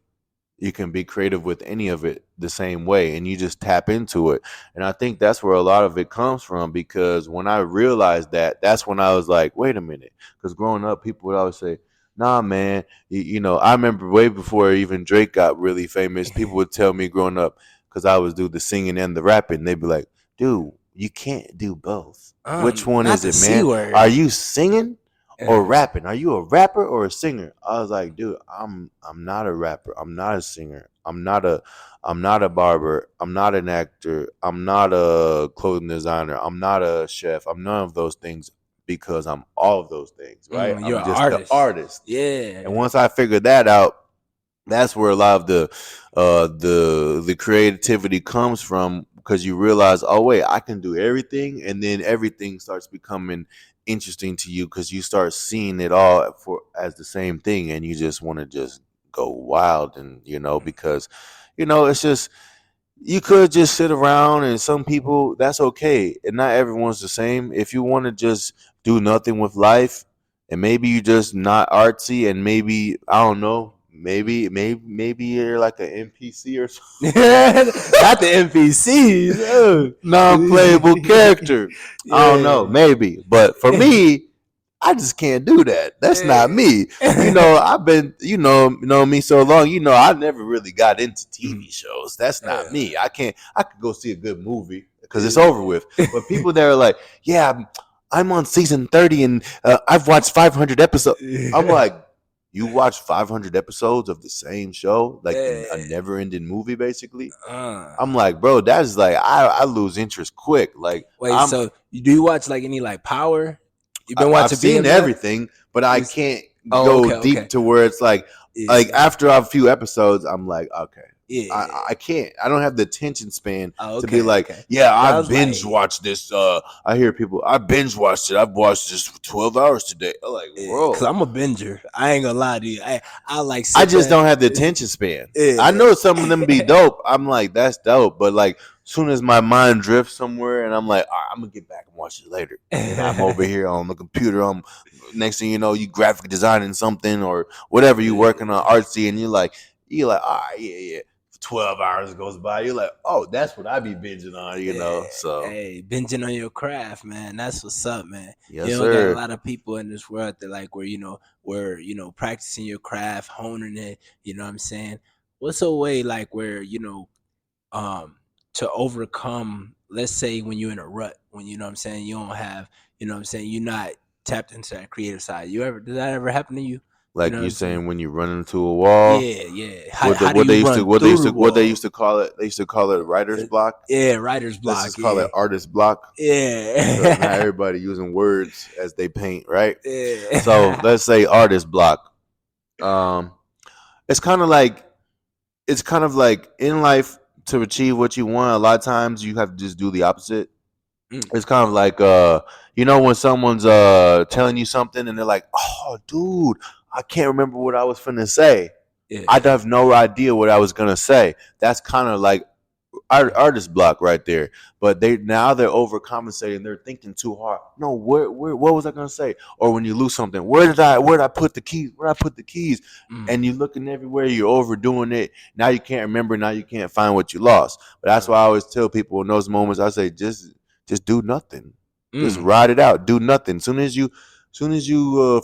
you can be creative with any of it the same way, and you just tap into it. And I think that's where a lot of it comes from, because when I realized that, that's when I was like, wait a minute. Because growing up, people would always say, nah, man, I remember way before even Drake got really famous, people would tell me growing up, because I was do the singing and the rapping, they'd be like, dude, you can't do both. Which one Not is the it, C man? Are word. you singing or rapping? Are you a rapper or a singer? I was like, dude, I'm not a rapper. I'm not a singer. I'm not a barber. I'm not an actor. I'm not a clothing designer. I'm not a chef. I'm none of those things, because I'm all of those things, right? You're I'm an just the artist. artist. And Yeah. once I figured that out, that's where a lot of the creativity comes from, because you realize, oh wait, I can do everything, and then everything starts becoming interesting to you, because you start seeing it all for as the same thing, and you just want to just go wild, and because it's just, you could just sit around, and some people, that's okay, and not everyone's the same. If you want to just do nothing with life, and maybe you just not artsy, and maybe, I don't know, maybe you're like an NPC or Not the NPCs. Oh. non-playable character. I don't know, Yeah. maybe, but for me, I just can't do that. That's not me. I've been, know me so long. I never really got into Mhm. TV shows. That's not me. I can't. I could go see a good movie because it's over Yeah. with. But people that are like, yeah, I'm on season 30 and I've watched 500 episodes. I'm like, you watch 500 episodes of the same show, like a Yeah. never-ending movie, basically. Uh, I'm like, bro, that is like, I lose interest quick. Like, Wait, so do you watch like any like Power? You've been I've watching seen BMF? everything, but I can't Oh, go okay, deep okay. to where it's like Yeah. after a few episodes, I'm like, okay, Yeah. I can't. I don't have the attention span Oh, to be okay, like, okay. yeah, I I've was binge like, watched this. I hear people, I binge watched it. I've watched this for 12 hours today. I'm like, yeah, cause bro, I'm a binger. I ain't gonna lie to you. I like I sit just back. don't have the attention span. I Yeah. know some of them be dope. I'm like, that's dope. But like, soon as my mind drifts somewhere, and I'm like, all right, I'm gonna get back and watch it later. And then I'm over here on the computer. Next thing you know, you graphic designing something or whatever, you working on artsy, and you're like, all right, yeah, yeah. 12 hours goes by. You're like, oh, that's what I be binging on. So Hey, binging on your craft, man. That's what's up, man. You yes, know, got a sir. lot of people in this world that like where practicing your craft, honing it. You know what I'm saying? What's a way like where um to overcome, let's say when you're in a rut, when you know what I'm saying, you don't have, what I'm saying, you're not tapped into that creative side. Did that ever happen to you? You know Like what you I'm saying? saying, when you run into a wall, Yeah, yeah. How what the, how do what you they used to run what they through used the to what they wall? used to call it. They used to call it writer's Uh, block. yeah, writer's Let's block. just call Yeah, it artist block, because not yeah, everybody using words as they paint, right? So yeah. let's say artist block. Um, it's kind of like in life, to achieve what you want. A lot of times you have to just do the opposite. Mm, It's kind of like when someone's telling you something and they're like, "Oh, dude, I can't remember what I was finna say. I yeah. have no idea what I was gonna say." That's kind of like artist block right there. But they're overcompensating. They're thinking too hard. No, what was I gonna say? Or when you lose something, where did I put the keys? Where did I put the keys? Mm, And you're looking everywhere. You're overdoing it. Now you can't remember. Now you can't find what you lost. But that's uh, why I always tell people in those moments, I say, just do nothing. Just mm, ride it out. Do nothing. Soon as you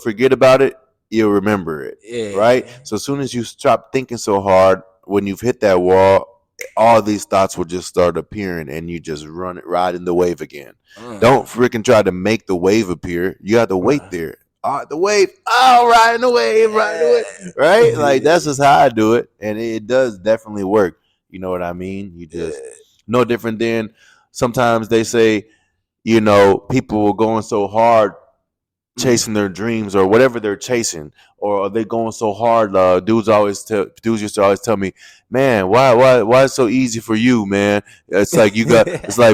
forget about it, you'll remember it. Right. yeah. So as soon as you stop thinking so hard, when you've hit that wall, all these thoughts will just start appearing, and you just riding the wave again. Uh, Don't freaking try to make the wave appear. You have to wait uh, there. The wave, riding the wave, riding the wave, right? Like that's just how I do it, and it does definitely work. You know what I mean? You just no different than sometimes they say, people were going so hard mm, chasing their dreams or whatever they're chasing, or are they going so hard? Dudes used to always tell me, man, why it's so easy for you, man? It's like,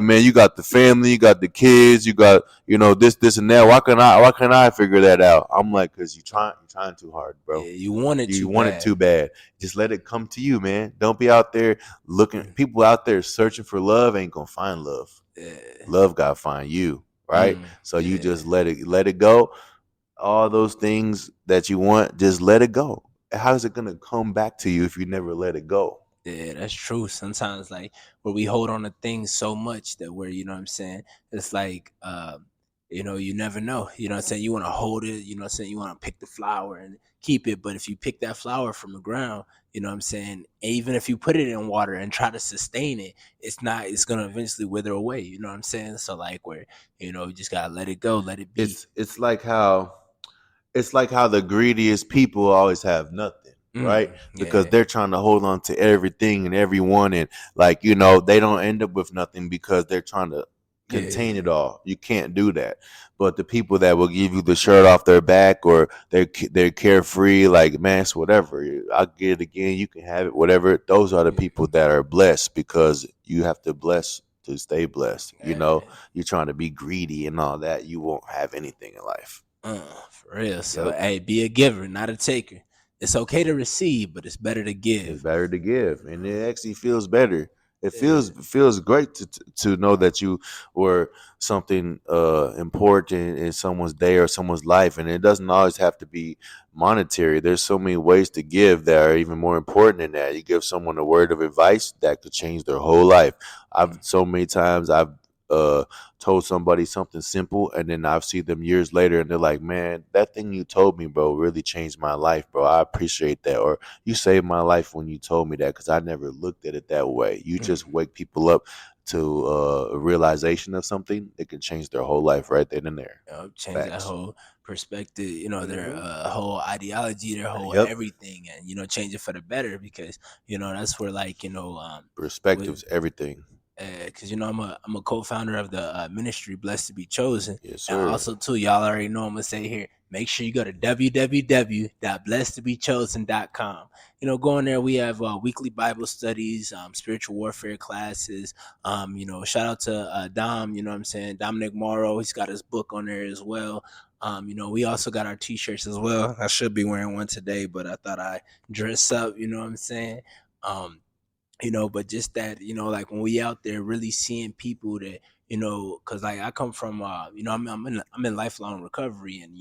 man, you got the family, you got the kids, you got this and that. Why can't I figure that out? I'm like, because you're trying too hard, bro. yeah, you want it You too want it bad. too bad. Just let it come to you, man. Don't be out there looking. Mm, People out there searching for love ain't gonna find love. yeah, Love gotta find you, right? mm, So you yeah, just let it go. all those things that you want, just let it go. How is it gonna come back to you if you never let it go? Yeah, that's true. Sometimes like where we hold on to things so much that we're, you know what I'm saying? It's like you never know. You know what I'm saying? You want to hold it, you know what I'm saying? You want to pick the flower and keep it, but if you pick that flower from the ground, you know what I'm saying? Even if you put it in water and try to sustain it, it's gonna eventually wither away. You know what I'm saying? So like where, you just gotta let it go, let it be. It's like how the greediest people always have nothing, right? Because Yeah, they're trying to hold on to everything and everyone, and like they don't end up with nothing because they're trying to contain it yeah, all. You can't do that. But the people that will give you the shirt off their back, or they're carefree, like, man, it's whatever. I'll get it again. You can have it, whatever. Those are the yeah, people that are blessed, because you have to bless to stay blessed. yeah. You're trying to be greedy and all that. You won't have anything in life. For real. So, Yep. hey, be a giver, not a taker. It's okay to receive, but it's better to It's give. better to give, and it actually feels better. It Yeah. feels great to know that you were something important in someone's day or someone's life, and it doesn't always have to be monetary. There's so many ways to give that are even more important than that. You give someone a word of advice that could change their whole life. I've so many times uh told somebody something simple, and then I've seen them years later and they're like, man, that thing you told me, bro, really changed my life, bro. I appreciate that. Or you saved my life when you told me that, because I never looked at it that way. You just Mm. wake people up to a realization of something that can change their whole life right then and there. Change that Facts. whole perspective, their Hmm. whole ideology, their whole Yep. everything, and change it for the better because that's where like with Perspectives, everything. because I'm a co-founder of the ministry Blessed to Be Chosen, Yes, and sir. also too, y'all already know I'm gonna say here. Make sure you go to www.blessedtobechosen.com. Go in there. We have weekly Bible studies, spiritual warfare classes. Shout out to Dom. You know what I'm saying, Dominic Morrow. He's got his book on there as well. We also got our T-shirts as well. I should be wearing one today, but I thought I dress up. You know what I'm saying. Um, but just that, like when we out there really seeing people that, because like I come from, I'm in lifelong recovery, and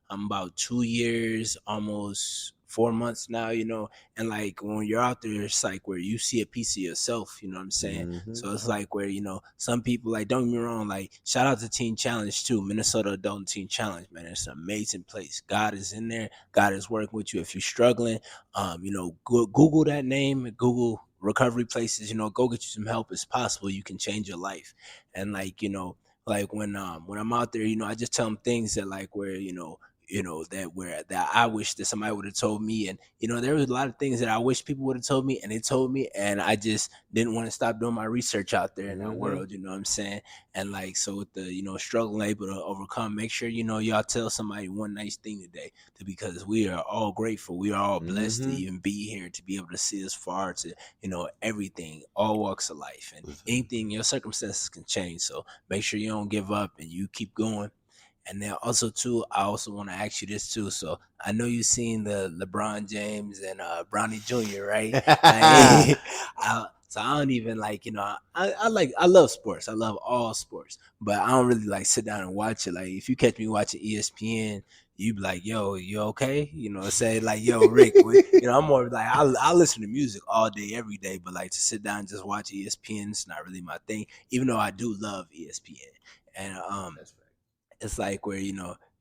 I'm about 2 years, almost 4 months now, and like when you're out there, it's like where you see a piece of yourself, you know what I'm saying? Hmm. So it's like where some people, like, don't get me wrong, like shout out to Teen Challenge too, Minnesota Adult Teen Challenge, man, it's an amazing place. God is in there. God is working with you if you're struggling. Google that name, Google recovery places, go get you some help. It's possible you can change your life. And like, like when I'm out there, I just tell them things that like where, that I wish that somebody would have told me. And there was a lot of things that I wish people would have told me, and they told me, and I just didn't want to stop doing my research out there in that Hmm. world, you know what I'm saying? And like, so with the struggle able to overcome, make sure y'all tell somebody one nice thing today, because we are all grateful, we are all blessed to Hmm. even be here, to be able to see as far, to everything, all walks of life, and anything, your circumstances can change. So make sure you don't give up and you keep going. And then also too, I also want to ask you this too. So I know you've seen the LeBron James and Bronny Jr., right? Like, so I don't even like, I love sports. I love all sports, but I don't really like sit down and watch it. Like if you catch me watching ESPN, you be like, yo, you okay? Say like, yo, Rick, I'm more like, I listen to music all day, every day, but like to sit down and just watch ESPN, it's not really my thing, even though I do love ESPN. And That's right. it's like where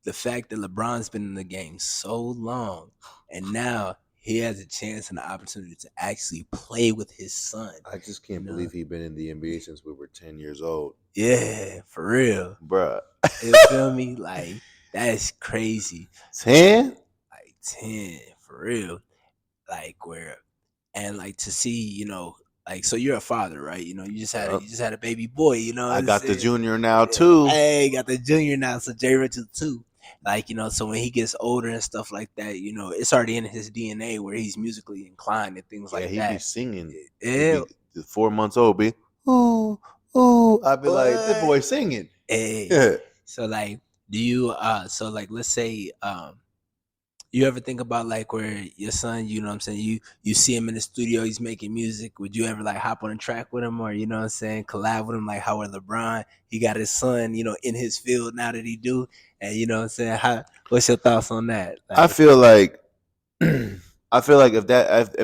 the fact that LeBron's been in the game so long, and now he has a chance and the opportunity to actually play with his son. I just You can't know, believe he's been in the NBA since we were 10 years old. yeah, for real. Bruh. You feel me? Like that's crazy. And 10? like 10 for real. Like where and like to see, like so you're a father, right? Yup. You just had a baby boy, what I I'm got the saying? junior now Yeah, too. hey, got the junior now, so JRichol too. Like, so when he gets older and stuff like that, it's already in his DNA where he's musically inclined and things Yeah, like he be that. singing. He Yeah, be 4 months old, be ooh, ooh. I be like, this what? boy singing. Hey. Yeah. So like do you so like let's say You ever think about like where your son, you know what I'm saying, you see him in the studio, he's making music. Would you ever like hop on a track with him or you know what I'm saying, collab with him like how with LeBron, he got his son, you know, in his field now that he do. And you know what I'm saying? How what's your thoughts on that? I Like feel like I feel like if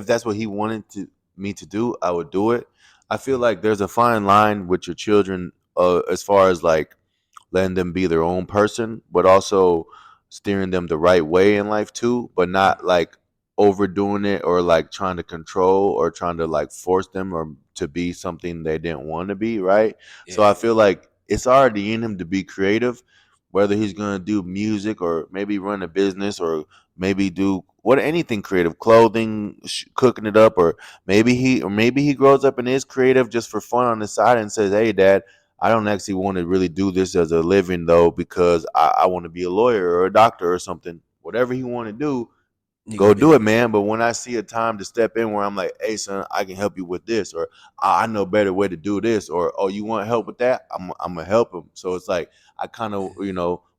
that's what he wanted to me to do, I would do it. I feel like there's a fine line with your children, as far as like letting them be their own person, but also steering them the right way in life too, but not like overdoing it or like trying to control or trying to like force them or to be something they didn't want to be, right? So I yeah, feel like it's already in him to be creative, whether he's going to do music or maybe run a business or maybe do what anything creative, clothing, cooking it up, or maybe he grows up and is creative just for fun on the side and says, "Hey, Dad, I don't actually want to really do this as a living though because I want to be a lawyer or a doctor or something." Whatever he want to do, you go gonna be do there it, for man. But when I see a time to step in where I'm like, "Hey, son, I can help you with this," or I know a better way to do this," or "Oh, you want help with that?" I'm gonna help him. So it's like I kind of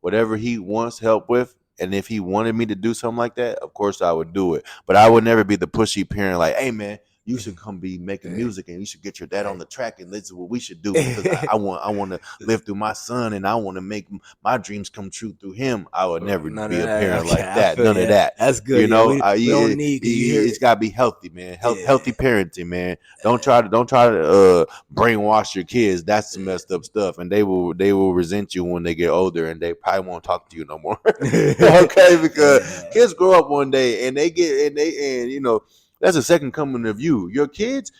whatever he wants help with. And if he wanted me to do something like that, of course I would do it. But I would never be the pushy parent like, "Hey, man, you should come be making him. music and you should get your dad on Right. the track and this is what we should do because I want to live through my son and I want to make my dreams come true through him." I would never None of be a that. parent Okay, like I that. feel None of you. that. That's good. Yeah, we don't need because you hear It's got to be healthy, man. yeah, Healthy parenting, man. Don't try to brainwash your kids. That's some messed up stuff, and they will resent you when they get older, and they probably won't talk to you no more. Okay, because yeah. kids grow up one day and they get and that's a second coming of you. Your kids,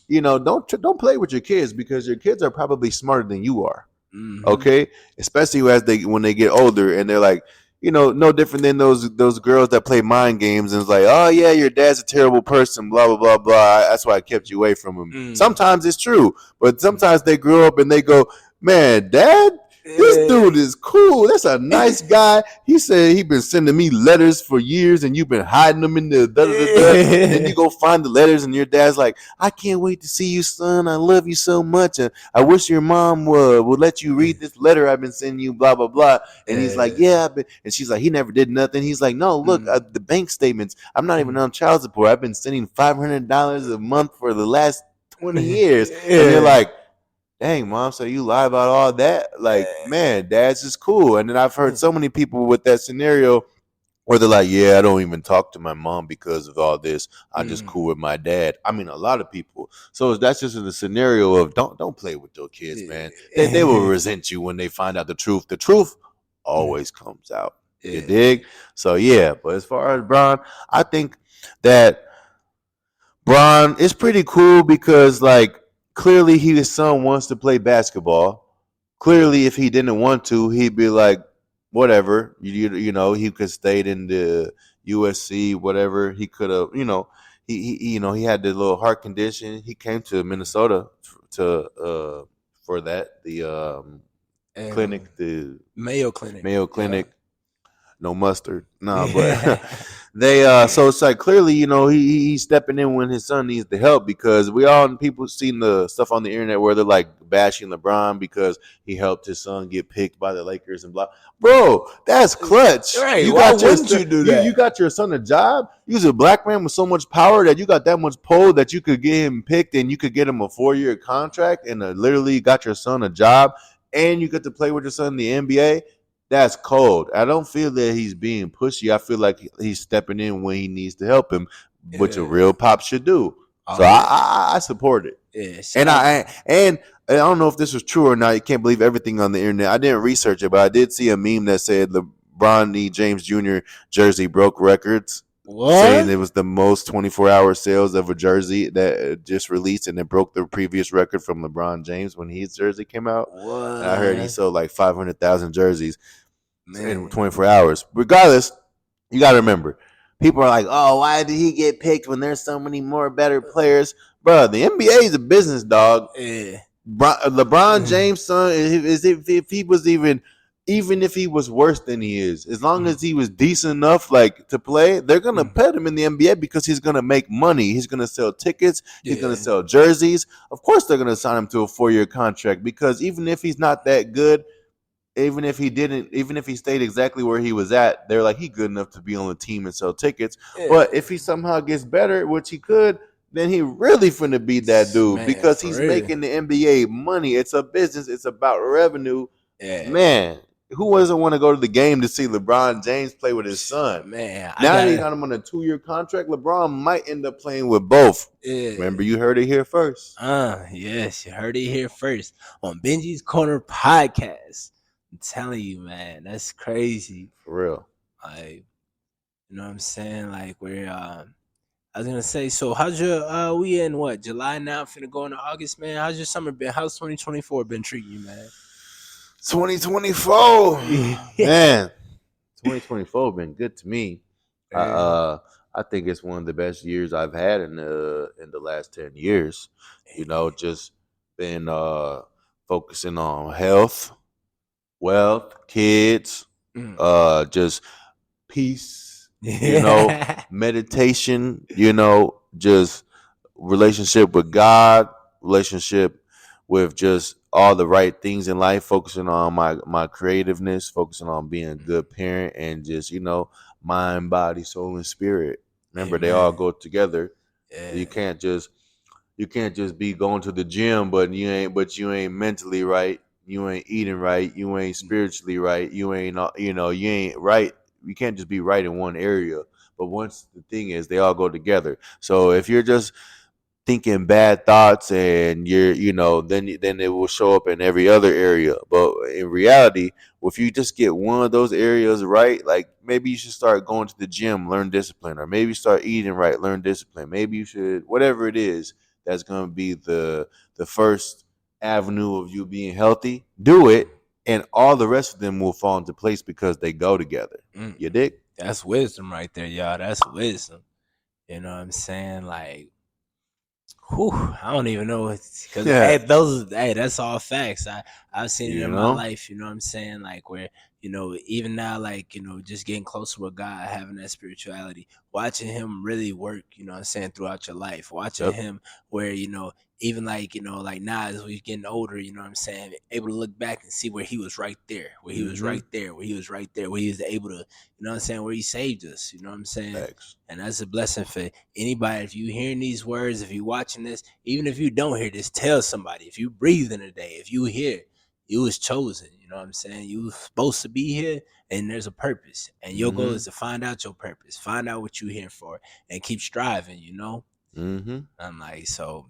don't play with your kids because your kids are probably smarter than you are. Mm-hmm. Okay, especially as they when they get older and they're like, no different than those girls that play mind games and it's like, oh yeah, your dad's a terrible person, blah blah blah blah. That's why I kept you away from him. Mm. Sometimes it's true, but Mm. sometimes they grow up and they go, man, dad, this Yeah. dude is cool. That's a nice guy. He said he been sending me letters for years, and you've been hiding them in the da da da da. And then you go find the letters, and your dad's like, "I can't wait to see you, son. I love you so much, and I wish your mom would let you read this letter I've been sending you." Blah blah blah. And he's like, Yeah. "Yeah," and she's like, "He never did nothing." He's like, "No, look, Mm. the bank statements. I'm not even Mm. on child support. I've been sending $500 a month for the last 20 years." And you're Yeah. like, dang, mom, so you lie about all that? Like, man, dad's is cool. And then I've heard so many people with that scenario where they're like, yeah, I don't even talk to my mom because of all this. I just Mm. cool with my dad. I mean, a lot of people. So that's just in the scenario of don't play with your kids, man. They will Yeah. resent you when they find out the truth. The truth Mm. always comes out. You Yeah. dig? So yeah, but as far as Bron, I think that Bron is pretty cool because like clearly his son wants to play basketball. Clearly, if he didn't want to, he'd be like, whatever. He could stayed in the USC, whatever. He could have, he had the little heart condition. He came to Minnesota to for that the And clinic, the Mayo Clinic. Mayo Yeah. Clinic. No mustard, no, but they so it's like clearly he's stepping in when his son needs the help because we all people seen the stuff on the internet where they're like bashing LeBron because he helped his son get picked by the Lakers and blah. Bro, that's clutch. Right. You Why got wouldn't you do you that? got your son a job. You's a black man with so much power that you got that much pull that you could get him picked and you could get him a 4-year contract and literally got your son a job and you get to play with your son in the NBA. That's cold. I don't feel that he's being pushy. I feel like he's stepping in when he needs to help him, which a Yeah. real pop should do. So Oh I, yeah. I support it. Yeah. Shout And out. I don't know if this was true or not. You can't believe everything on the internet. I didn't research it, but I did see a meme that said LeBron E. James Jr. jersey broke records, saying What? it was the most 24-hour sales of a jersey that just released, and it broke the previous record from LeBron James when his jersey came out. And I heard he What? sold like 500,000 jerseys in Man. 24 hours. Regardless, you got to remember, people are like, "Oh, why did he get picked when there's so many more better players?" Bro, the NBA is a business, dog. Yeah. LeBron James' son, if he was even if he was worse than he is, as long as he was decent enough, like to play, they're gonna put him in the NBA because he's gonna make money. He's gonna sell tickets. He's gonna Yeah. sell jerseys. Of course, they're gonna sign him to a 4-year contract because even if he's not that good, even if he stayed exactly where he was at, they're like, he good enough to be on the team and sell tickets. Yeah. But if he somehow gets better, which he could, then he really finna be that dude Man, because for he's real. making the NBA money. It's a business. It's about revenue. Yeah. Man, who doesn't want to go to the game to see LeBron James play with his son? Man, I Now that he got got him on a 2-year contract, LeBron might end up playing with both. yeah. Remember, you heard it here first. Yes, you heard it here first on Benji's Corner podcast. I'm telling you, man, that's crazy. For real. Like, you know what I'm saying? Like, we're I was gonna say, so how's your we in what, July now, finna go into August, man? How's your summer been? How's 2024 been treating you, man? 2024, man. 2024 been good to me. I think it's one of the best years I've had in the last 10 years. You know, just been focusing on health, wealth, kids, just peace, you know, meditation, you know, just relationship with God, relationship with just all the right things in life, focusing on my creativeness, focusing on being a good parent, and just, you know, mind, body, soul, and spirit. Remember, they all Amen. go together. Yeah. You can't just be going to the gym, but you ain't mentally right. You ain't eating right. You ain't spiritually right. You ain't you ain't right. You can't just be right in one area. But once the thing is, they all go together. So if you're just thinking bad thoughts and then it will show up in every other area, but in reality, if you just get one of those areas right, like maybe you should start going to the gym, learn discipline, or maybe start eating right, learn discipline. Maybe you should, whatever it is that's going to be the first avenue of you being healthy, do it, and all the rest of them will fall into place because they go together. You dig? That's wisdom right there, y'all. That's wisdom. You know what I'm saying? Like, whew, I don't even know because Yeah. that's all facts. I've seen it You in my know? life. You know what I'm saying? Like where even now, like just getting closer with God, having that spirituality, watching Him really work. You know what I'm saying throughout your life, watching Yep. Him where even like like now as we're getting older, you know what I'm saying, able to look back and see where He was right there, where He was right there, where He was right there, where He was able to, you know what I'm saying, where He saved us. You know what I'm saying? Thanks. And that's a blessing for anybody. If you hearing these words, if you watching this, even if you don't hear this, tell somebody. If you breathe in a day, if you hear, you was chosen. You know what I'm saying? You was supposed to be here, and there's a purpose. And your goal is to find out your purpose, find out what you're here for, and keep striving. I'm like, so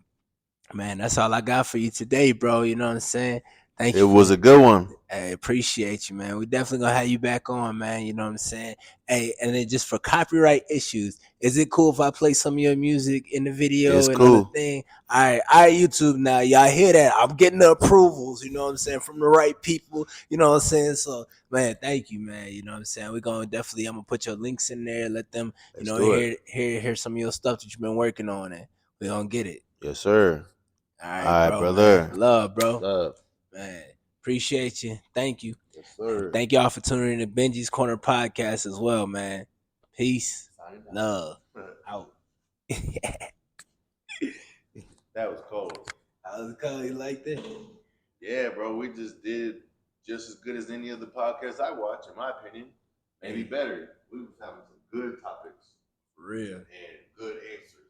man, that's all I got for you today, bro. You know what I'm saying? Thank It you was for. a good one. I appreciate you, man. We definitely gonna have you back on, man. You know what I'm saying? Hey, and then just for copyright issues, is it cool if I play some of your music in the video It's and on the cool. thing? All right, YouTube now. Y'all hear that? I'm getting the approvals, you know what I'm saying, from the right people, you know what I'm saying? So, man, thank you, man. You know what I'm saying? We're gonna definitely I'm gonna put your links in there, let them, Let's do it. hear some of your stuff that you've been working on, and we're gonna get it. Yes, sir. All All right, right, bro, man. brother. Love, bro. Love. Man, appreciate you. Thank you. Yes, And sir. thank y'all for tuning in to Benji's Corner podcast as well, man. Peace, love, out. That was cold. I was calling you like that. Yeah, bro. We just did just as good as any other podcast I watch, in my opinion. Maybe better. We was having some good topics For real. and good answers.